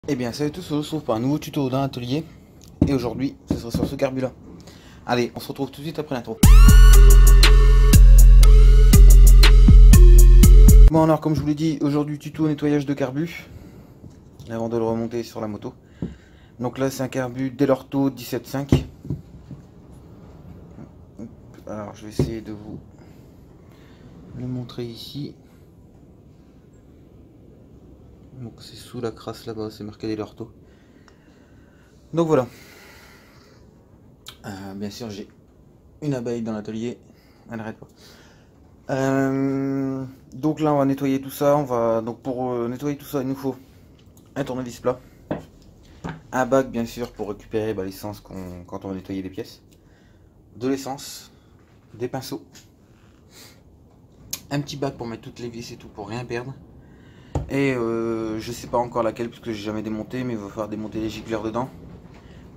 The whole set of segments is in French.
Eh bien, salut à tous, on se retrouve pour un nouveau tuto dans l'atelier. Et aujourd'hui, ce sera sur ce carbu là. Allez, on se retrouve tout de suite après l'intro. Bon alors, comme je vous l'ai dit, aujourd'hui tuto nettoyage de carbu. Avant de le remonter sur la moto. Donc là, c'est un carbu Delorto 17.5. Alors, je vais essayer de vous le montrer ici. Donc c'est sous la crasse là-bas, c'est marqué Delorto. Donc voilà. Bien sûr, j'ai une abeille dans l'atelier. Elle n'arrête pas. Donc là, on va nettoyer tout ça. Donc pour nettoyer tout ça, il nous faut un tournevis plat, un bac bien sûr pour récupérer l'essence quand on va nettoyer les pièces, de l'essence, des pinceaux, un petit bac pour mettre toutes les vis et tout pour rien perdre. Et je sais pas encore laquelle parce que j'ai jamais démonté, mais il va falloir démonter les gicleurs dedans.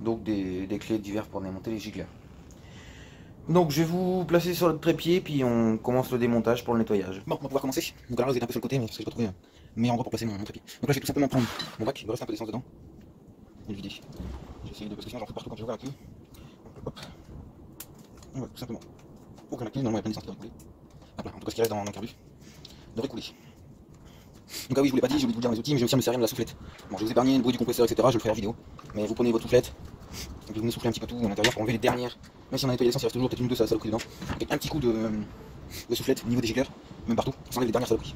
Donc des clés divers pour démonter les gicleurs. Donc je vais vous placer sur le trépied, puis on commence le démontage pour le nettoyage. Bon, on va pouvoir commencer. Donc alors vous êtes un peu sur le côté, mais parce que j'ai pas trouvé un meilleur endroit pour placer mon trépied. Donc là je vais tout simplement prendre mon bac, il me reste un peu d'essence dedans, et le vider. J'ai essayé de, parce que sinon j'en fous partout quand j'ai ouvert la queue. Hop. On va tout simplement ouvrir la queue, normalement il y a plein d'essence qui va couler. Hop là, en tout cas ce qui reste dans le carbu devrait couler. Donc ah oui, je vous l'ai pas dit, j'ai oublié de vous dire mes outils, mais je vais aussi me servir de la soufflette. Bon, je vais vous épargner le bruit du compresseur, etc. Je le ferai en vidéo. Mais vous prenez votre soufflette, et vous venez souffler un petit peu tout à l'intérieur pour enlever les dernières. Même si on a nettoyé l'essence, il reste toujours peut-être une ou deux saloperies dedans. Donc un petit coup de soufflette au niveau des gicleurs, même partout, ça enlève les dernières saloperies.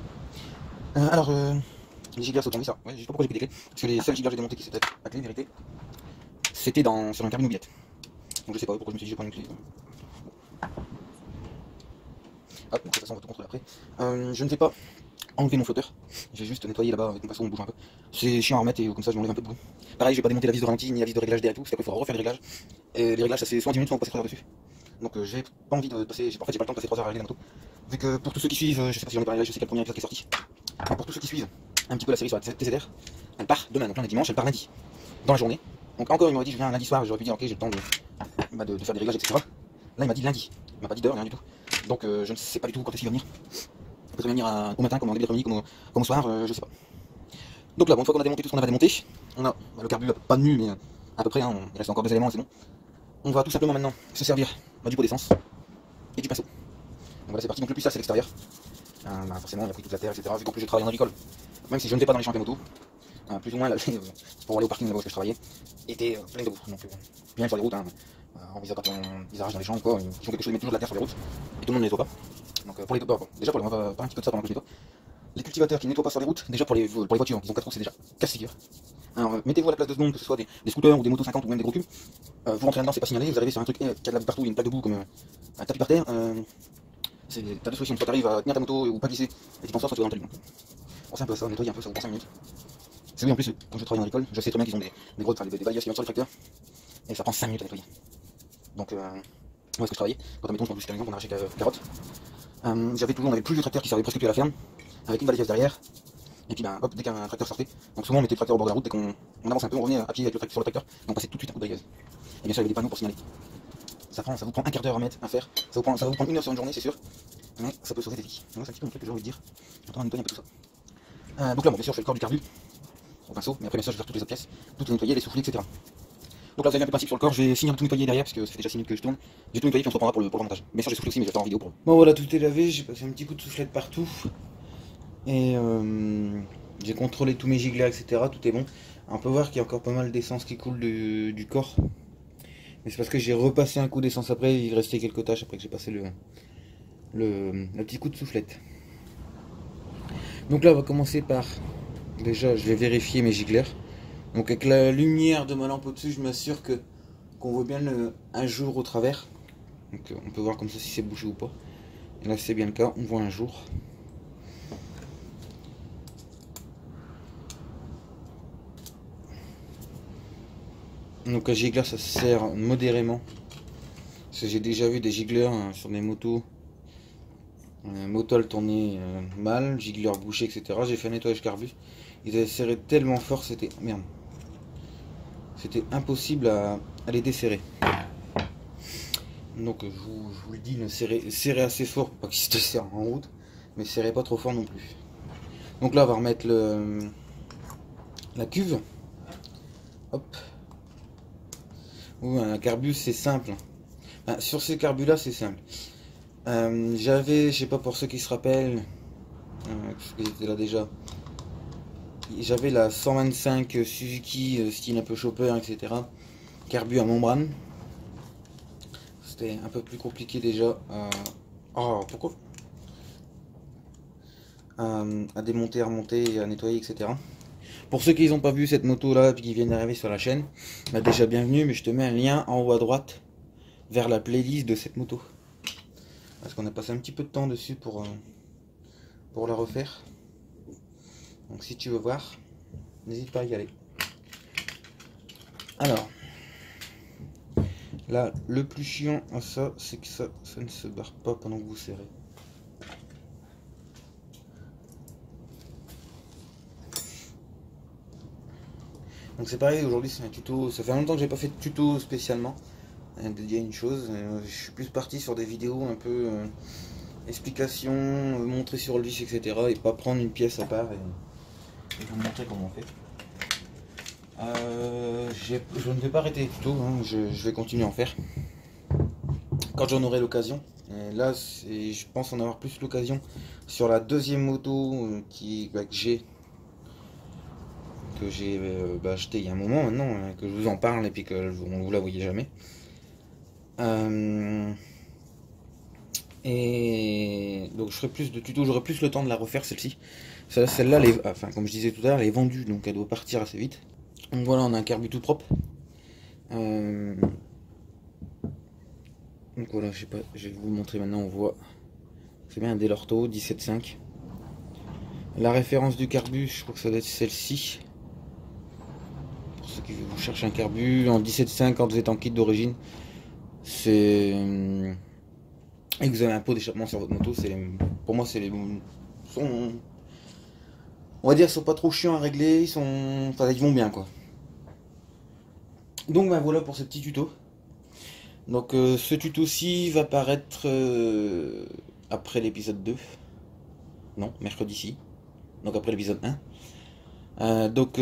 Les gicleurs sont tombés, ça. Ouais, je sais pas pourquoi j'ai pris des clés. Parce que les seuls gicleurs que j'ai démontés qui c'était à clé, vérité, c'était sur un carbu mobilette. Donc je sais pas pourquoi je me suis dit je vais prendre une clé. Hop, donc de toute façon on va tout contrôler après. Je ne vais pas enlever mon flotteur, je vais juste nettoyer là-bas avec mon pinceau, on bouge un peu. C'est chiant à remettre et comme ça je m'enlève un peu de bruit. Pareil, je vais pas démonter la vis de ralenti ni la vis de réglage derrière tout, parce qu'après il faudra refaire les réglages. Et les réglages ça c'est soit 10 minutes soit on passe 3 heures dessus. Donc j'ai pas envie de passer, en fait j'ai pas le temps de passer 3 heures à régler la moto. Vu que pour tous ceux qui suivent, je sais pas si j'en ai parlé, je sais quel premier épisode qui est sorti. Alors, pour tous ceux qui suivent un petit peu la série sur la TZR, elle part demain, donc là on est dimanche, elle part lundi, dans la journée. Donc encore il m'aurait dit je viens lundi soir, j'aurais pu dire ok j'ai le temps de faire des réglages etc. Là il m'a dit lundi, il m'a pas dit d'heure, rien du tout. Donc je ne sais pas du tout quand est-ce qu'il va venir. Il peut venir au matin, comme en début d'après-midi, comme au soir, je sais pas. Donc là, bon, une fois qu'on a démonté tout ce qu'on avait démonté, on a le carbu pas de nu, mais à peu près, hein, il reste encore 2 éléments et c'est bon. On va tout simplement maintenant se servir du pot d'essence et du pinceau. Donc voilà, c'est parti. Donc le plus ça, c'est l'extérieur. Forcément, on a pris toute la terre, etc. Vu qu'en plus je travaille en agricole, même si je ne vais pas dans les champs de moto, plus ou moins, là, pour aller au parking là-bas où je travaillais, était plein de boue. Donc, bien sur les routes, hein, on visait quand ils arrachent dans les champs ou quoi, ils font quelque chose, ils mettent toujours de la terre sur les routes, et tout le monde ne nettoie pas. Donc pour les déjà pour les, on va faire un petit peu de ça pendant que je nettoie. Les cultivateurs qui ne nettoient pas sur les routes, déjà pour les voitures, ils ont 4 roues, c'est déjà casse-figure. Alors mettez-vous à la place de seconde, que ce soit des scooters ou des motos 50 ou même des gros cubes. Vous rentrez là-dedans, c'est pas signalé, vous arrivez sur un truc qui a de la boue partout, il y a une plaque de boue comme un tapis par terre. T'as deux solutions, soit t'arrives à tenir ta moto ou pas glisser, et tu t'en sors, soit tu vas dans ta lutte. Bon, c'est un peu ça, nettoyer un peu, ça vous prend 5 minutes. C'est oui, en plus, quand je travaille en agricole, je sais très bien qu'ils ont des grosses, des balayeuses qui viennent sur les tracteurs, et ça prend 5 minutes à nettoyer. Donc, où est-ce que je travaillais? Quand mettons, je jusqu'à l'exemple, on arrachait la carotte. On avait plus de tracteurs qui servaient presque plus à la ferme, avec une balayeuse derrière. Et puis hop, dès qu'un tracteur sortait, donc souvent on mettait le tracteur au bord de la route, dès qu'on avance un peu, on revenait à pied avec sur le tracteur, et on passait tout de suite un coup de balayeuse. Et bien sûr il y avait des panneaux pour signaler. Ça vous prend un quart d'heure à mettre, à faire, ça va vous prendre 1 heure sur une journée c'est sûr, mais ça peut sauver des vies. Donc c'est un petit peu mon truc que j'ai envie de dire, j'entends nettoyer un peu tout ça. Donc là bon, bien sûr je fais le corps du carbu, au pinceau, mais après bien sûr je vais faire toutes les autres pièces, toutes les nettoyer, les souffler, etc. Donc là vous avez un peu le principe sur le corps, je vais finir de tout nettoyer derrière, parce que ça fait déjà 6 minutes que je tourne, je vais tout nettoyer puis on se reprendra pour le montage. Bien sûr j'ai soufflé aussi mais je vais faire en vidéo pour. Bon voilà, tout est lavé, j'ai passé un petit coup de soufflette partout. Et j'ai contrôlé tous mes gicleurs, etc. Tout est bon. On peut voir qu'il y a encore pas mal d'essence qui coule du corps. Mais c'est parce que j'ai repassé un coup d'essence après. Il restait quelques taches après que j'ai passé le petit coup de soufflette. Donc là, on va commencer par... Déjà, je vais vérifier mes gicleurs. Donc avec la lumière de ma lampe au-dessus, je m'assure qu'on voit bien un jour au travers. Donc on peut voir comme ça si c'est bouché ou pas. Et là, c'est bien le cas. On voit un jour. Donc un gicleur ça sert modérément. Parce que j'ai déjà vu des gicleurs sur des motos. Moto elle tournait mal, gicleur bouché, etc. J'ai fait un nettoyage carbu. Ils avaient serré tellement fort, c'était. Merde. C'était impossible à les desserrer. Donc je vous le dis, serrez assez fort pour pas qu'ils se serrent en route. Mais serrez pas trop fort non plus. Donc là on va remettre la cuve. Hop. Ou un carbu c'est simple. Sur ces carbus là c'est simple. J'avais, je sais pas pour ceux qui se rappellent, parce qu'ils étaient là déjà, j'avais la 125 Suzuki style un peu chopper, etc. Carbu à membrane. C'était un peu plus compliqué déjà. Oh, pourquoi à démonter, à remonter, à nettoyer, etc. Pour ceux qui n'ont pas vu cette moto là et qui viennent d'arriver sur la chaîne, bah déjà bienvenue, mais je te mets un lien en haut à droite vers la playlist de cette moto. Parce qu'on a passé un petit peu de temps dessus pour la refaire. Donc si tu veux voir, n'hésite pas à y aller. Alors, là, le plus chiant à ça, c'est que ça ne se barre pas pendant que vous serrez. Donc c'est pareil, aujourd'hui c'est un tuto, ça fait longtemps que j'ai pas fait de tuto spécialement dédié à une chose. Je suis plus parti sur des vidéos un peu explications, montrer sur le vis, etc. et pas prendre une pièce à part et vous montrer comment on fait. Je ne vais pas arrêter les tutos, hein, je vais continuer à en faire quand j'en aurai l'occasion. Là, je pense en avoir plus l'occasion sur la deuxième moto que j'ai acheté il y a un moment maintenant, hein, que je vous en parle et puis que vous la voyez jamais. Et donc je ferai plus de tutos, j'aurai plus le temps de la refaire celle-ci. Celle-là, enfin, comme je disais tout à l'heure, elle est vendue, donc elle doit partir assez vite. Donc voilà, on a un carbu tout propre. Donc voilà, je sais pas, je vais vous le montrer maintenant, on voit. C'est bien un Delorto 17.5. La référence du carbu, je crois que ça doit être celle-ci. Pour ceux qui vous cherchent un carbu en 17.5 quand vous êtes en kit d'origine, c'est et que vous avez un pot d'échappement sur votre moto, pour moi c'est les on va dire, ils sont pas trop chiants à régler, enfin, ils vont bien quoi. Donc ben voilà pour ce petit tuto. Donc ce tuto-ci va paraître après l'épisode 2. Non, mercredi-ci. Donc après l'épisode 1. Donc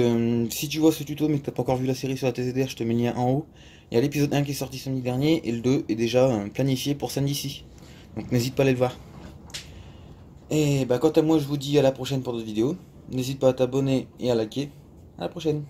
si tu vois ce tuto mais que t'as pas encore vu la série sur la TZR, je te mets le lien en haut. Il y a l'épisode 1 qui est sorti samedi dernier et le 2 est déjà planifié pour samedi-ci. Donc n'hésite pas à aller le voir. Et bah quant à moi je vous dis à la prochaine pour d'autres vidéos. N'hésite pas à t'abonner et à liker. À la prochaine.